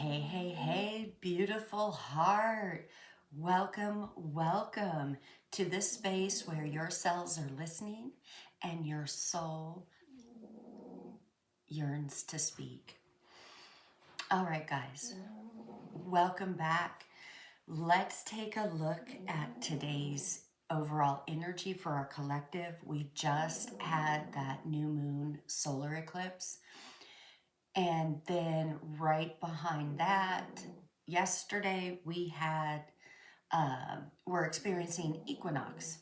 Hey, hey, hey, beautiful heart. Welcome, welcome to this space where your cells are listening and your soul yearns to speak. All right, guys, welcome back. Let's take a look at today's overall energy for our collective. We just had that new moon solar eclipse. And then right behind that, yesterday we had, we're experiencing equinox.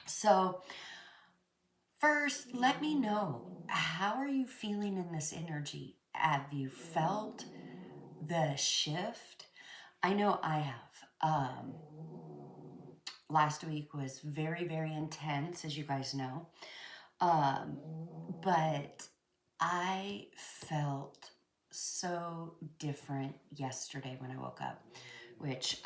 So first, let me know, how are you feeling in this energy? Have you felt the shift? I know I have. Last week was very, very intense, as you guys know. But I felt so different yesterday when I woke up, which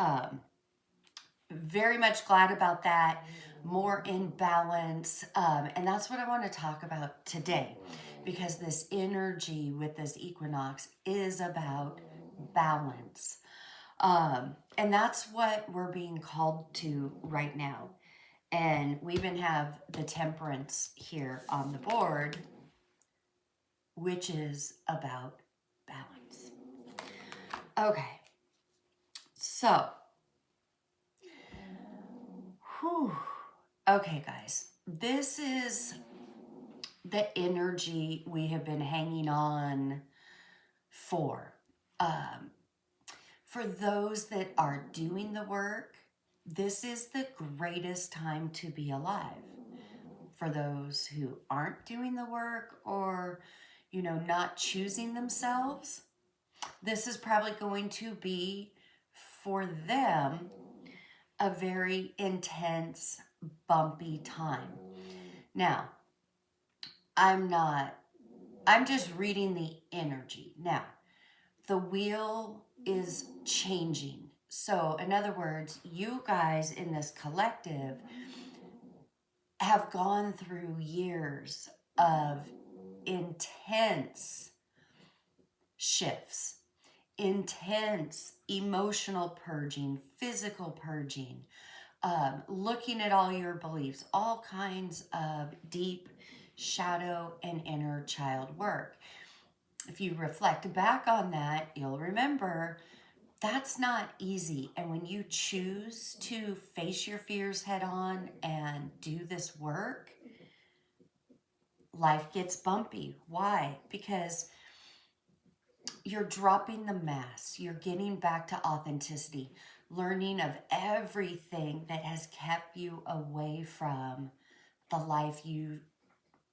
very much glad about that, more in balance. And that's what I want to talk about today, because this energy with this equinox is about balance. And that's what we're being called to right now. And we even have the temperance here on the board, which is about balance. Okay, so, okay, guys, this is the energy we have been hanging on for. For those that are doing the work, this is the greatest time to be alive. For those who aren't doing the work or, not choosing themselves, this is probably going to be, for them, a very intense, bumpy time. Now, I'm just reading the energy. Now, the wheel is changing. So, in other words, you guys in this collective have gone through years of intense shifts, intense emotional purging, physical purging, looking at all your beliefs, all kinds of deep shadow and inner child work. If you reflect back on that, you'll remember that's not easy. And when you choose to face your fears head on and do this work, life gets bumpy. Why? Because you're dropping the mask. You're getting back to authenticity, learning of everything that has kept you away from the life you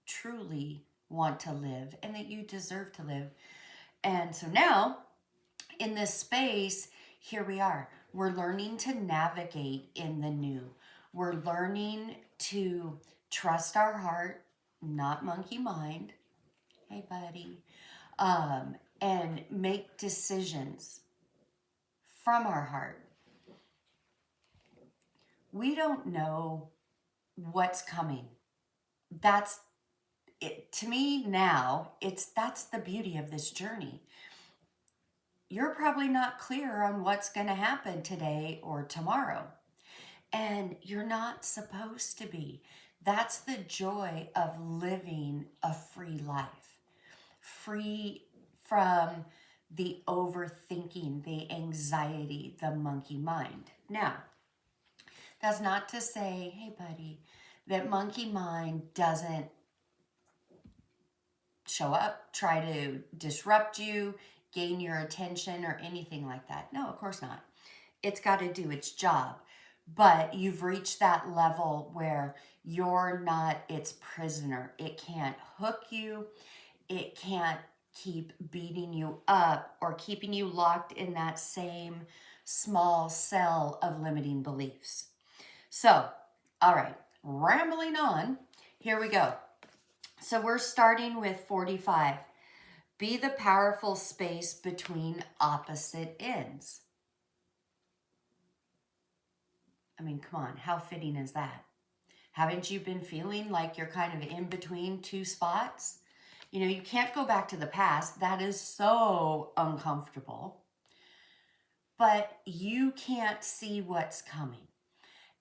truly want to live and that you deserve to live. And so now, in this space, here we are. We're learning to navigate in the new. We're learning to trust our heart, not monkey mind. Hey, buddy. And make decisions from our heart. We don't know what's coming. That's it. To me now, that's the beauty of this journey. You're probably not clear on what's going to happen today or tomorrow. And you're not supposed to be. That's the joy of living a free life. Free from the overthinking, the anxiety, the monkey mind. Now, that's not to say, hey, buddy, that monkey mind doesn't show up, try to disrupt you, gain your attention, or anything like that. No, of course not. It's got to do its job. But you've reached that level where you're not its prisoner. It can't hook you. It can't keep beating you up or keeping you locked in that same small cell of limiting beliefs. So, all right, rambling on, here we go. So we're starting with 45. Be the powerful space between opposite ends. I mean, come on, how fitting is that? Haven't you been feeling like you're kind of in between two spots? You can't go back to the past. That is so uncomfortable. but you can't see what's coming.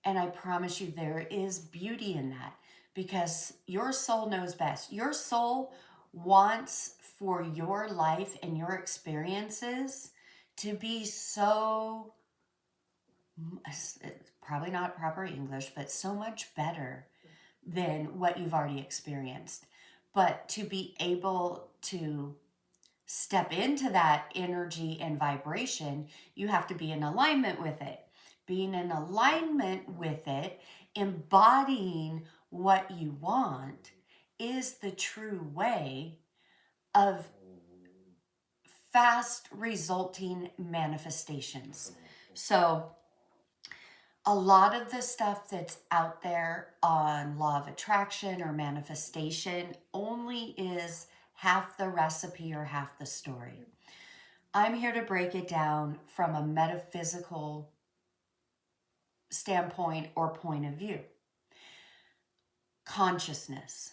And I promise you, there is beauty in that because your soul knows best. Your soul wants for your life and your experiences to be so, it's probably not proper English, but so much better than what you've already experienced. But to be able to step into that energy and vibration, you have to be in alignment with it. Being in alignment with it, embodying what you want, is the true way of fast resulting manifestations. So, a lot of the stuff that's out there on law of attraction or manifestation only is half the recipe or half the story. I'm here to break it down from a metaphysical standpoint or point of view. Consciousness.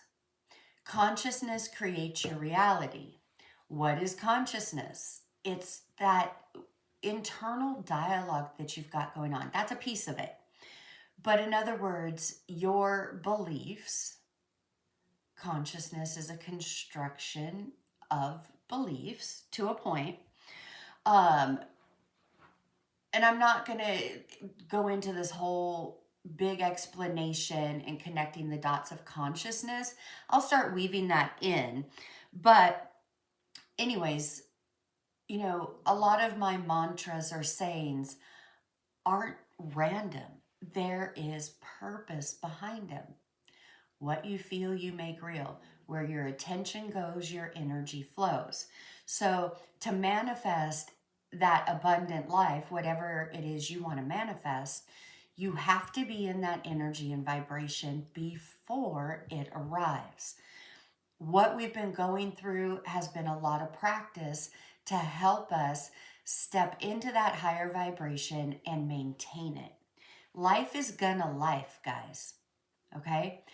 Consciousness creates your reality. What is consciousness? It's that internal dialogue that you've got going on. That's a piece of it. But in other words, your beliefs, consciousness is a construction of beliefs to a point. And I'm not going to go into this whole big explanation and connecting the dots of consciousness. I'll start weaving that in. But anyways, you know, a lot of my mantras or sayings aren't random. There is purpose behind them. What you feel, you make real. Where your attention goes, your energy flows. So to manifest that abundant life, whatever it is you want to manifest, you have to be in that energy and vibration before it arrives. What we've been going through has been a lot of practice to help us step into that higher vibration and maintain it. Life is gonna life, guys. Okay?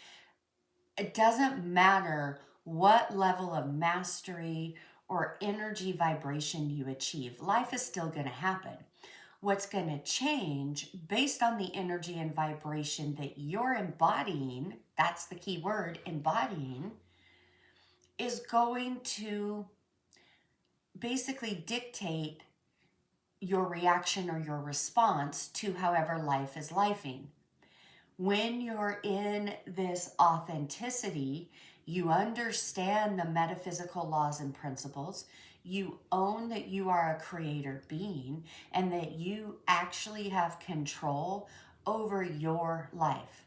It doesn't matter what level of mastery or energy vibration you achieve. Life is still going to happen. What's going to change based on the energy and vibration that you're embodying, that's the key word, embodying, is going to basically dictate your reaction or your response to however life is lifing. When you're in this authenticity, you understand the metaphysical laws and principles. You own that you are a creator being and that you actually have control over your life.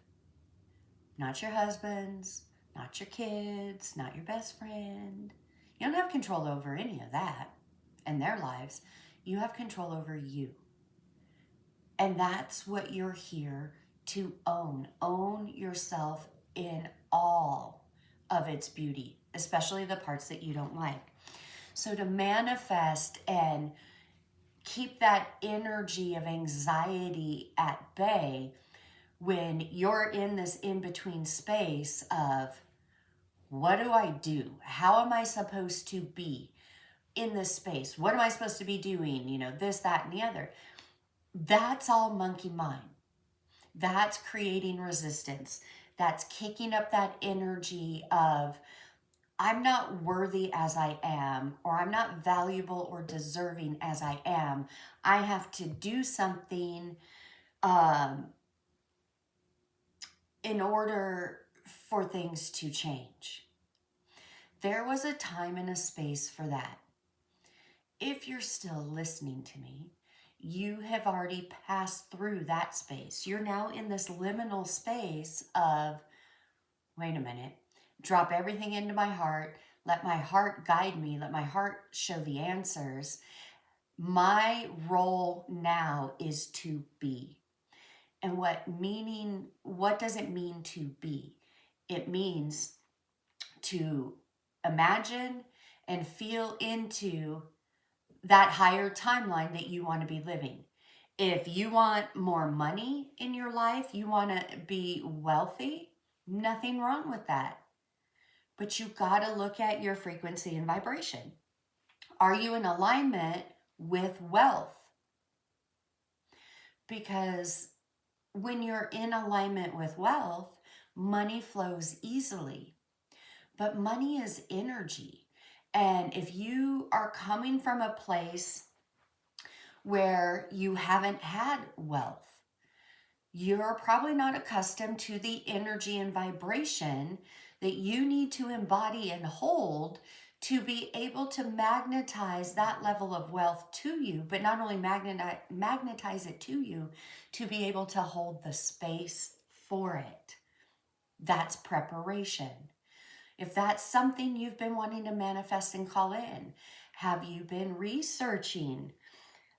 Not your husband's, not your kids, not your best friend. You don't have control over any of that and their lives. You have control over you. And that's what you're here to own. Own yourself in all of its beauty, especially the parts that you don't like. So to manifest and keep that energy of anxiety at bay when you're in this in-between space of, what do I do? How am I supposed to be in this space? What am I supposed to be doing? You know, this, that, and the other. That's all monkey mind. That's creating resistance. That's kicking up that energy of, I'm not worthy as I am, or I'm not valuable or deserving as I am. I have to do something in order for things to change. There was a time and a space for that. If you're still listening to me, you have already passed through that space. You're now in this liminal space of, wait a minute, drop everything into my heart, let my heart guide me, let my heart show the answers. My role now is to be. And what does it mean to be? It means to imagine and feel into that higher timeline that you want to be living. If you want more money in your life, you want to be wealthy, nothing wrong with that. But you've got to look at your frequency and vibration. Are you in alignment with wealth? because when you're in alignment with wealth, money flows easily. But money is energy. And if you are coming from a place where you haven't had wealth, you're probably not accustomed to the energy and vibration that you need to embody and hold to be able to magnetize that level of wealth to you, but not only magnetize it to you, to be able to hold the space for it. That's preparation. If that's something you've been wanting to manifest and call in, have you been researching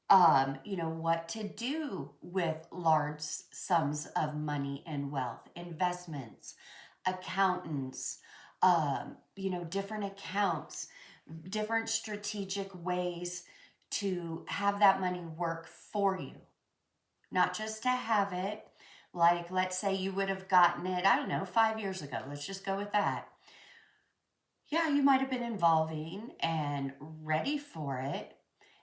what to do with large sums of money and wealth, investments, accountants, different accounts, different strategic ways to have that money work for you, not just to have it. Like, let's say you would have gotten it, I don't know, 5 years ago. Let's just go with that. Yeah, you might have been involving and ready for it,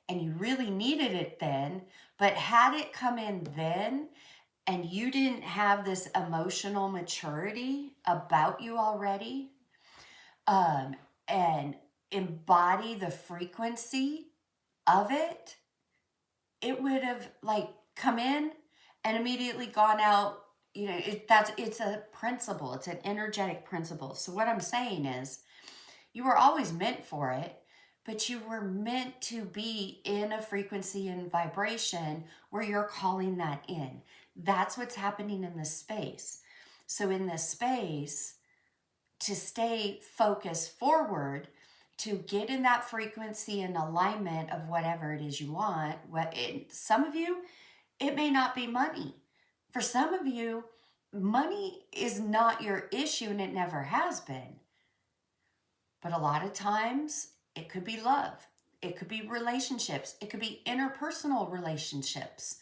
and you really needed it then, but had it come in then and you didn't have this emotional maturity about you already, and embody the frequency of it, it would have like come in and immediately gone out. It's a principle. It's an energetic principle. So what I'm saying is, you were always meant for it, but you were meant to be in a frequency and vibration where you're calling that in. That's what's happening in this space. So in this space, to stay focused forward, to get in that frequency and alignment of whatever it is you want. Some of you, it may not be money. For some of you, money is not your issue and it never has been. But a lot of times it could be love. It could be relationships. It could be interpersonal relationships.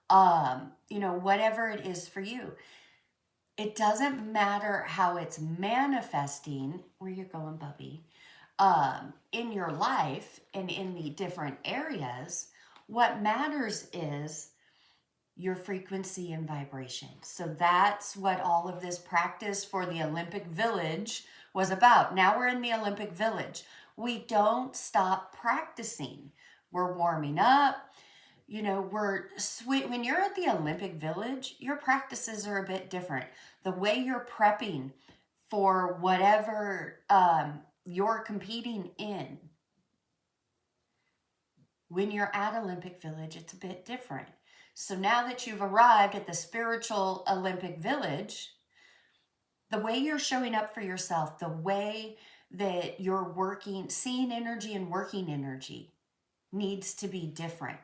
Whatever it is for you. It doesn't matter how it's manifesting, where you're going, Bubby, in your life and in the different areas. What matters is your frequency and vibration. So that's what all of this practice for the Olympic Village was about. Now we're in the Olympic Village. We don't stop practicing. We're warming up. We're sweet. When you're at the Olympic Village, your practices are a bit different. The way you're prepping for whatever you're competing in. When you're at Olympic Village, it's a bit different. So now that you've arrived at the spiritual Olympic Village, the way you're showing up for yourself, the way that you're working, seeing energy and working energy needs to be different.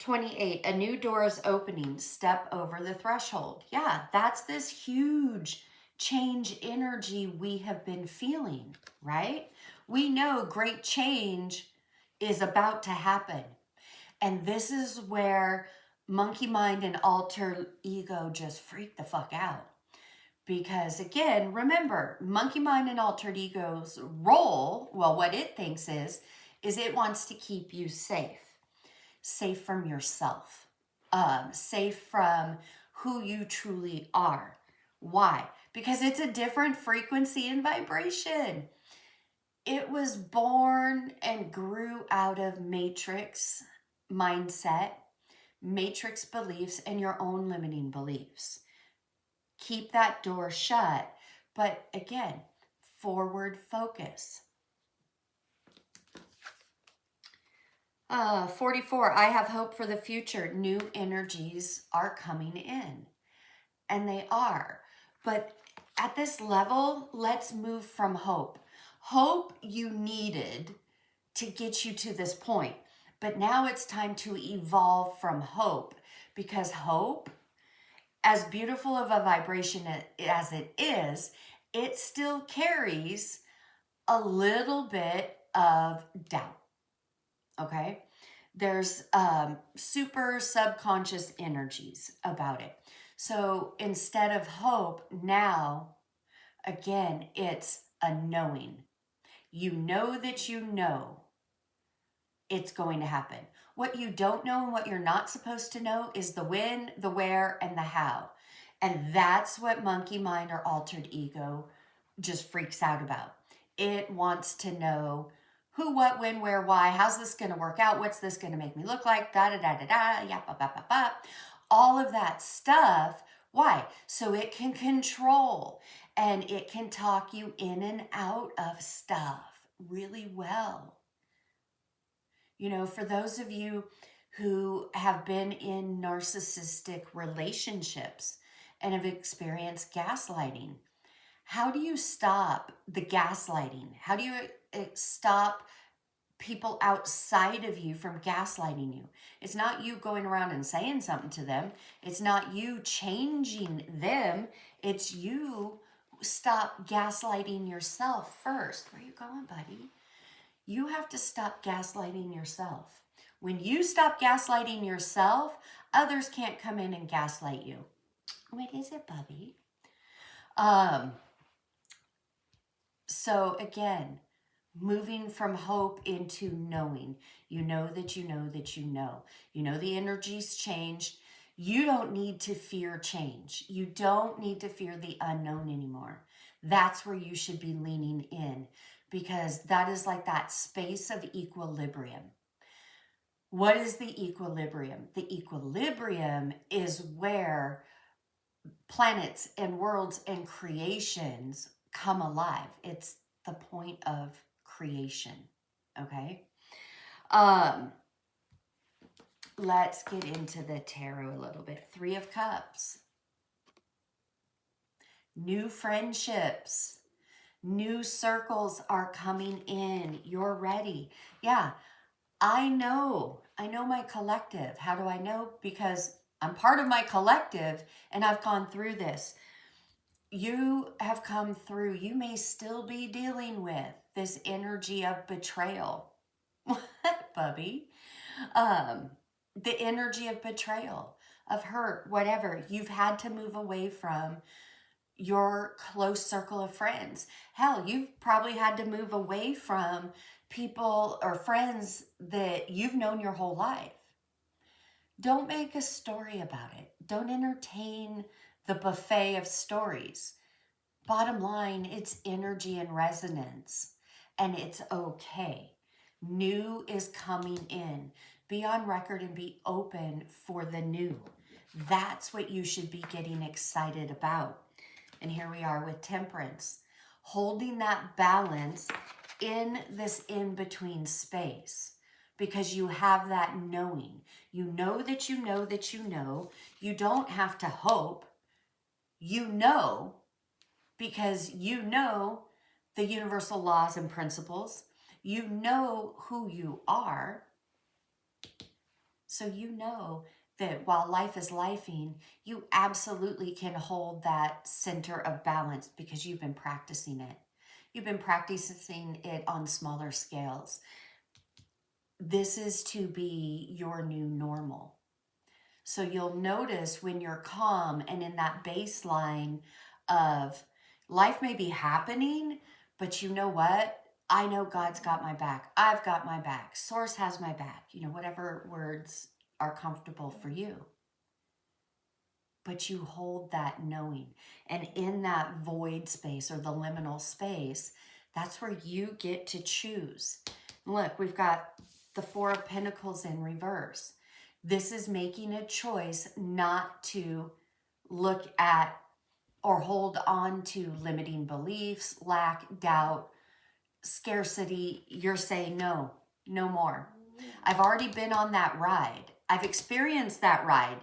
28, a new door is opening. Step over the threshold. Yeah, that's this huge change energy we have been feeling, right? We know great change is about to happen. And this is where monkey mind and alter ego just freak the fuck out. Because again, remember, monkey mind and altered ego's role, well, what it thinks is it wants to keep you safe from yourself, safe from who you truly are. Why? Because it's a different frequency and vibration. It was born and grew out of matrix mindset, matrix beliefs, and your own limiting beliefs. Keep that door shut. But again, forward focus. 44, I have hope for the future. New energies are coming in. And they are. But at this level, let's move from hope. Hope you needed to get you to this point. But now it's time to evolve from hope. Because hope, as beautiful of a vibration as it is, it still carries a little bit of doubt. Okay? There's super subconscious energies about it. So instead of hope, now, again, it's a knowing. You know that you know it's going to happen. What you don't know and what you're not supposed to know is the when, the where, and the how. And that's what monkey mind or altered ego just freaks out about. It wants to know who, what, when, where, why, how's this going to work out? What's this going to make me look like? Da, da, da, da, da, yeah, ba, ba, ba, ba. All of that stuff. Why? So it can control and it can talk you in and out of stuff really well. You know, for those of you who have been in narcissistic relationships and have experienced gaslighting, how do you stop the gaslighting? How do you stop people outside of you from gaslighting you? It's not you going around and saying something to them. It's not you changing them. It's you stop gaslighting yourself first. Where are you going, buddy? You have to stop gaslighting yourself. When you stop gaslighting yourself, others can't come in and gaslight you. What is it, Bubby? So again, moving from hope into knowing. You know that you know that you know. You know the energy's changed. You don't need to fear change. You don't need to fear the unknown anymore. That's where you should be leaning in, because that is like that space of equilibrium. What is the equilibrium? The equilibrium is where planets and worlds and creations come alive. It's the point of creation. Okay. Let's get into the tarot a little bit. 3 of Cups. New friendships. New circles are coming in. You're ready. Yeah, I know my collective. How do I know? Because I'm part of my collective and I've gone through this. You have come through. You may still be dealing with this energy of betrayal. What, Bubby? The energy of betrayal, of hurt, whatever. You've had to move away from your close circle of friends. Hell, you've probably had to move away from people or friends that you've known your whole life. Don't make a story about it. Don't entertain the buffet of stories. Bottom line, it's energy and resonance, and it's okay. New is coming in. Be on record and be open for the new. That's what you should be getting excited about. And here we are with Temperance, holding that balance in this in-between space, because you have that knowing. You know that you know that you know. You don't have to hope. You know, because you know the universal laws and principles. You know who you are. So you know that while life is lifing, you absolutely can hold that center of balance because you've been practicing it. You've been practicing it on smaller scales. This is to be your new normal. So you'll notice when you're calm and in that baseline of life may be happening, but you know what? I know God's got my back. I've got my back. Source has my back. You know, whatever words are comfortable for you. But you hold that knowing. And in that void space or the liminal space, that's where you get to choose. Look, we've got the 4 of Pentacles in reverse. This is making a choice not to look at or hold on to limiting beliefs, lack, doubt, scarcity. You're saying no, no more. I've already been on that ride. I've experienced that ride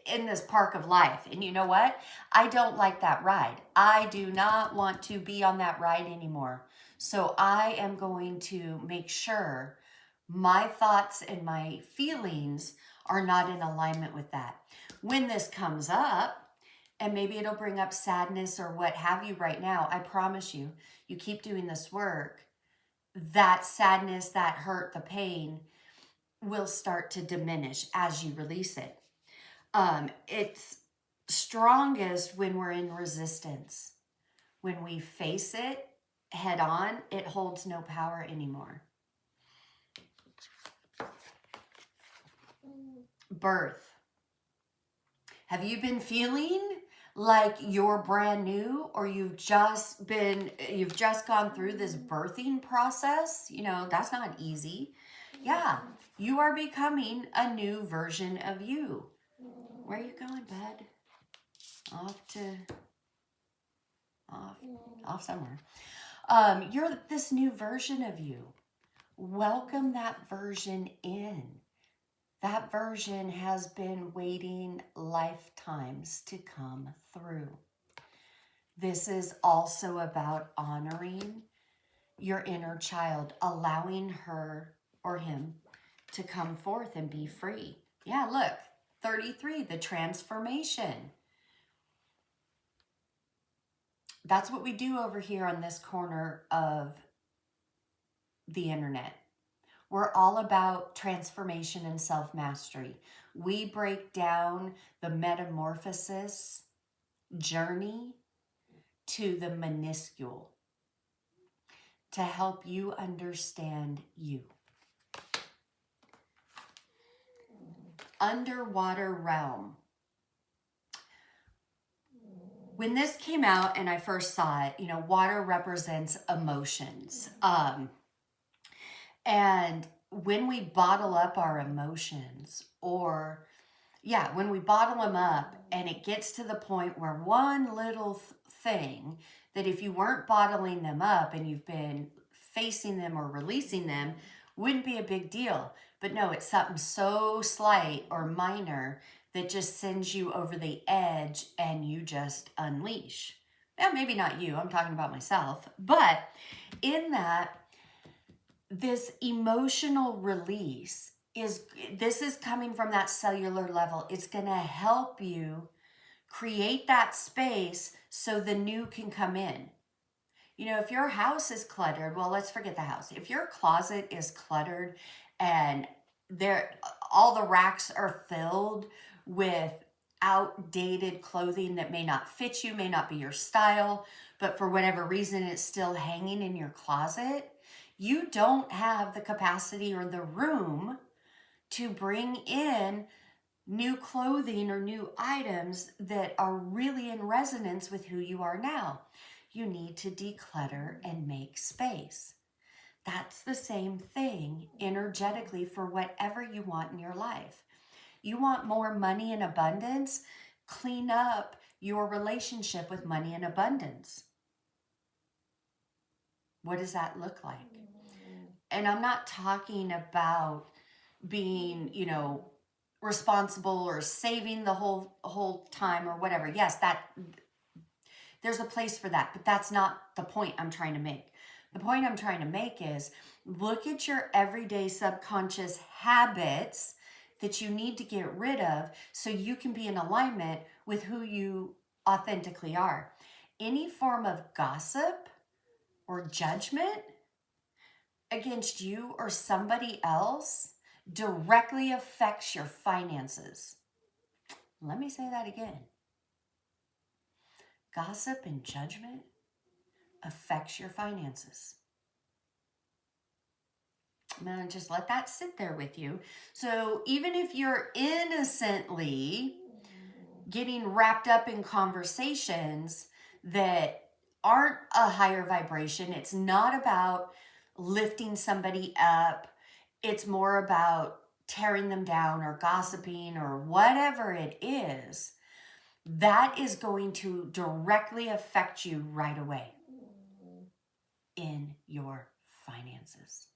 in this park of life. And you know what? I don't like that ride. I do not want to be on that ride anymore. So I am going to make sure my thoughts and my feelings are not in alignment with that. When this comes up, and maybe it'll bring up sadness or what have you right now, I promise you, you keep doing this work, that sadness, that hurt, the pain will start to diminish as you release it. It's strongest when we're in resistance. When we face it head on, it holds no power anymore. Birth. Have you been feeling like you're brand new, or you've just gone through this birthing process? You know, that's not easy. Yeah, you are becoming a new version of you. Where are you going, bud? Off somewhere. You're this new version of you. Welcome that version in. That version has been waiting lifetimes to come through. This is also about honoring your inner child, allowing her or him to come forth and be free. Yeah, look, 33, the transformation. That's what we do over here on this corner of the internet. We're all about transformation and self-mastery. We break down the metamorphosis journey to the minuscule to help you understand you. Underwater realm. When this came out and I first saw it, you know, water represents emotions. And when we bottle up our emotions, or when we bottle them up and it gets to the point where one little thing that if you weren't bottling them up and you've been facing them or releasing them, wouldn't be a big deal. But no, it's something so slight or minor that just sends you over the edge and you just unleash. Now, maybe not you, I'm talking about myself, but in that, this emotional release this is coming from that cellular level. It's going to help you create that space so the new can come in. You know, if your house is cluttered, well, let's forget the house. If your closet is cluttered and all the racks are filled with outdated clothing that may not fit you, may not be your style, but for whatever reason it's still hanging in your closet, you don't have the capacity or the room to bring in new clothing or new items that are really in resonance with who you are now. You need to declutter and make space. That's the same thing energetically for whatever you want in your life. You want more money and abundance? Clean up your relationship with money and abundance. What does that look like? And I'm not talking about being, you know, responsible or saving the whole time or whatever. Yes, there's a place for that, but that's not the point I'm trying to make. The point I'm trying to make is look at your everyday subconscious habits that you need to get rid of so you can be in alignment with who you authentically are. Any form of gossip or judgment against you or somebody else directly affects your finances. Let me say that again. Gossip and judgment affects your finances. I'm going to just let that sit there with you. So even if you're innocently getting wrapped up in conversations that aren't a higher vibration, it's not about lifting somebody up. It's more about tearing them down or gossiping or whatever it is. That is going to directly affect you right away in your finances.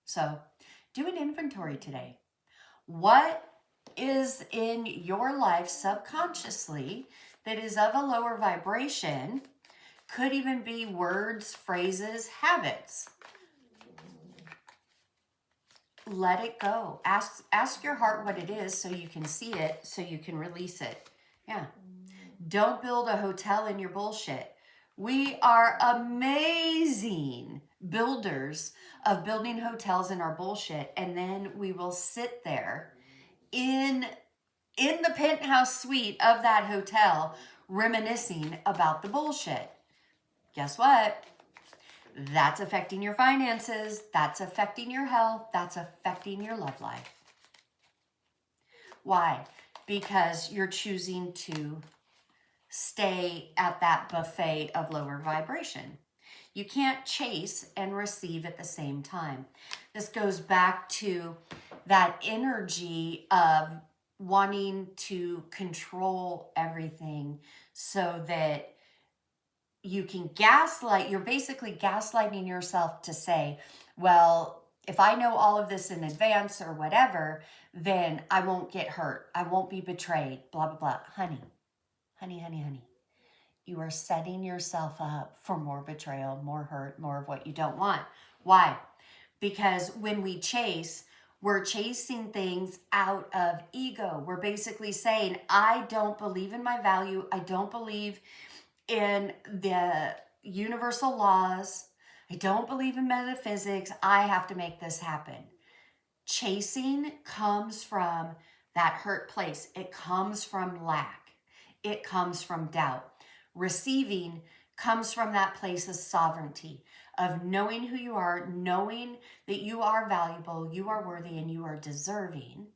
So do an inventory today. What is in your life subconsciously that is of a lower vibration? Could even be words, phrases, habits. Let it go. Ask your heart what it is so you can see it, so you can release it. Yeah. Don't build a hotel in your bullshit. We are amazing builders of building hotels in our bullshit, and then we will sit there in the penthouse suite of that hotel reminiscing about the bullshit. Guess what? That's affecting your finances. That's affecting your health. That's affecting your love life. Why? Because you're choosing to stay at that buffet of lower vibration. You can't chase and receive at the same time. This goes back to that energy of wanting to control everything so that you can gaslight. You're basically gaslighting yourself to say, well, if I know all of this in advance or whatever, then I won't get hurt. I won't be betrayed, blah, blah, blah. Honey, honey, honey, honey. You are setting yourself up for more betrayal, more hurt, more of what you don't want. Why? Because when we chase, we're chasing things out of ego. We're basically saying, I don't believe in my value. I don't believe in the universal laws. I don't believe in metaphysics. I have to make this happen. Chasing comes from that hurt place. It comes from lack. It comes from doubt. Receiving comes from that place of sovereignty, of knowing who you are, knowing that you are valuable, you are worthy, and you are deserving.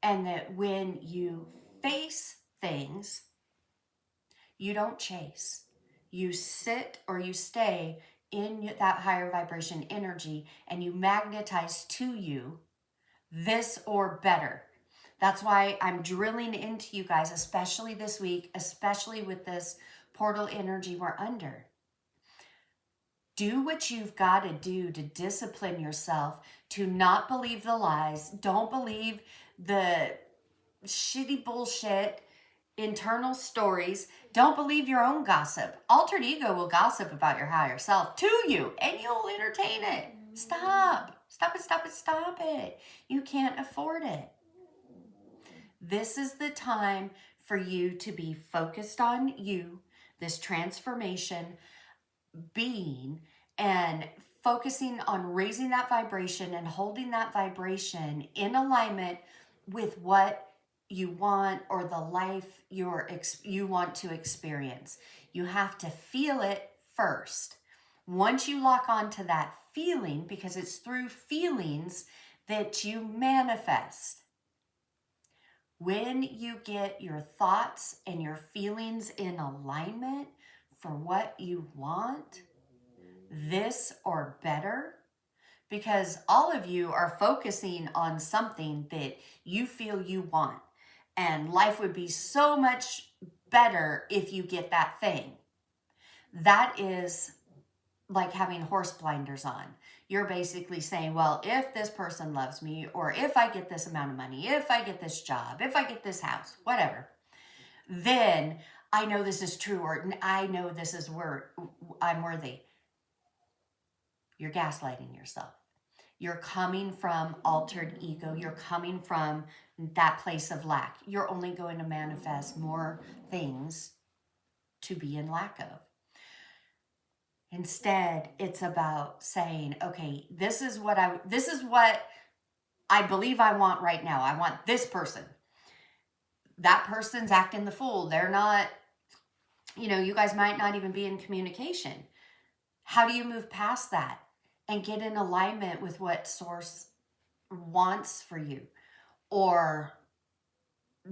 And that when you face things, you don't chase. You sit or you stay in that higher vibration energy and you magnetize to you this or better. That's why I'm drilling into you guys, especially this week, especially with this portal energy we're under. Do what you've got to do to discipline yourself to not believe the lies. Don't believe the shitty bullshit, internal stories. Don't believe your own gossip. Altered ego will gossip about your higher self to you and you'll entertain it. Stop. Stop it, stop it, stop it. You can't afford it. This is the time for you to be focused on you, this transformation being, and focusing on raising that vibration and holding that vibration in alignment with what you want or the life you want to experience. You have to feel it first. Once you lock onto that feeling, because it's through feelings that you manifest. When you get your thoughts and your feelings in alignment for what you want, this or better, because all of you are focusing on something that you feel you want. And life would be so much better if you get that thing. That is like having horse blinders on. You're basically saying, well, if this person loves me, or if I get this amount of money, if I get this job, if I get this house, whatever, then I know this is true, or I know this is where I'm worthy. You're gaslighting yourself. You're coming from altered ego. You're coming from that place of lack. You're only going to manifest more things to be in lack of. Instead, it's about saying, okay, this is what I believe I want right now. I want this person. That person's acting the fool. They're not, you guys might not even be in communication. How do you move past that and get in alignment with what Source wants for you, or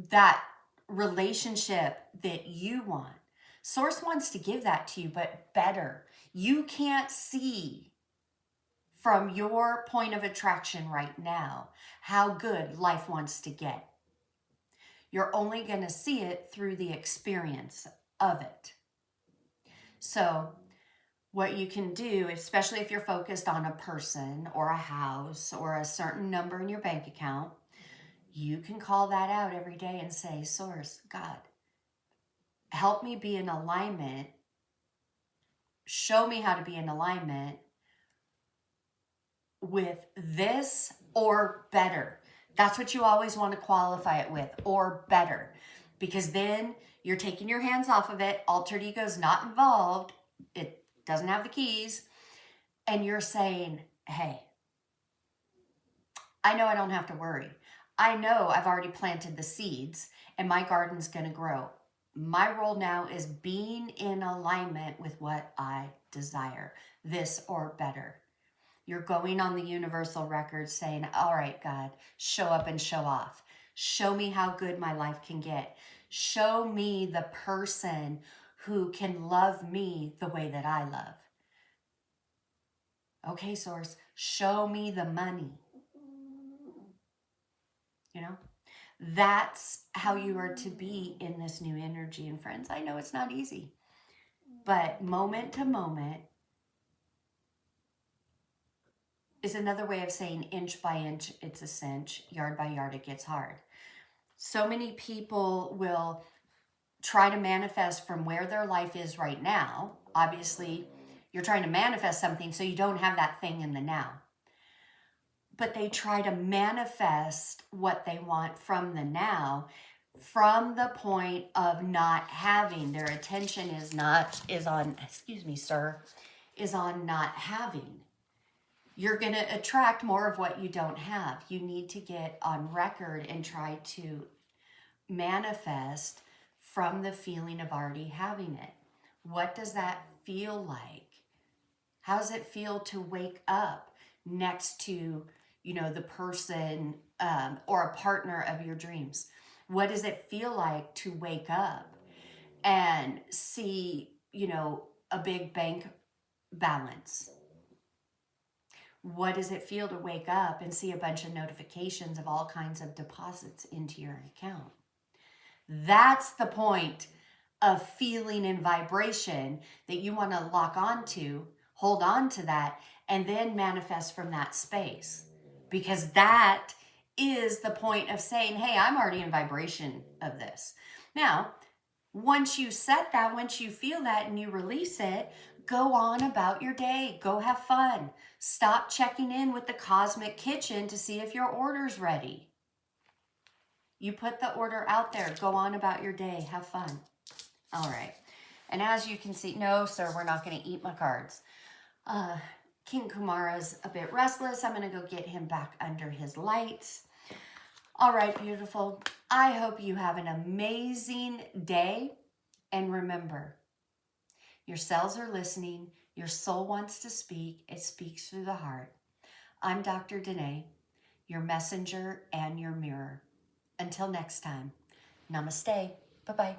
that relationship that you want? Source wants to give that to you, but better. You can't see from your point of attraction right now how good life wants to get. You're only going to see it through the experience of it. So what you can do, especially if you're focused on a person or a house or a certain number in your bank account, you can call that out every day and say, Source, God, help me be in alignment. Show me how to be in alignment with this or better. That's what you always want to qualify it with, or better, because then you're taking your hands off of it. Altered ego is not involved. It doesn't have the keys. And you're saying, hey, I know I don't have to worry. I know I've already planted the seeds and my garden's going to grow. My role now is being in alignment with what I desire, this or better. You're going on the universal record saying, all right, God, show up and show off. Show me how good my life can get. Show me the person who can love me the way that I love. Okay, Source, show me the money. You know, that's how you are to be in this new energy. And friends, I know it's not easy, but moment to moment is another way of saying inch by inch, it's a cinch, yard by yard, it gets hard. So many people will try to manifest from where their life is right now. Obviously, you're trying to manifest something so you don't have that thing in the now. But they try to manifest what they want from the now, from the point of not having. Their attention is on not having. You're going to attract more of what you don't have. You need to get on record and try to manifest from the feeling of already having it. What does that feel like? How does it feel to wake up next to, the person or a partner of your dreams? What does it feel like to wake up and see, a big bank balance? What does it feel to wake up and see a bunch of notifications of all kinds of deposits into your account? That's the point of feeling and vibration that you want to lock onto, hold on to that, and then manifest from that space. Because that is the point of saying, hey, I'm already in vibration of this. Now, once you set that, once you feel that and you release it, go on about your day. Go have fun. Stop checking in with the cosmic kitchen to see if your order's ready. You put the order out there. Go on about your day. Have fun. All right. And as you can see, no, sir, we're not going to eat my cards. King Kumara's a bit restless. I'm going to go get him back under his lights. All right, beautiful. I hope you have an amazing day. And remember, your cells are listening. Your soul wants to speak. It speaks through the heart. I'm Dr. Danae, your messenger and your mirror. Until next time, namaste. Bye-bye.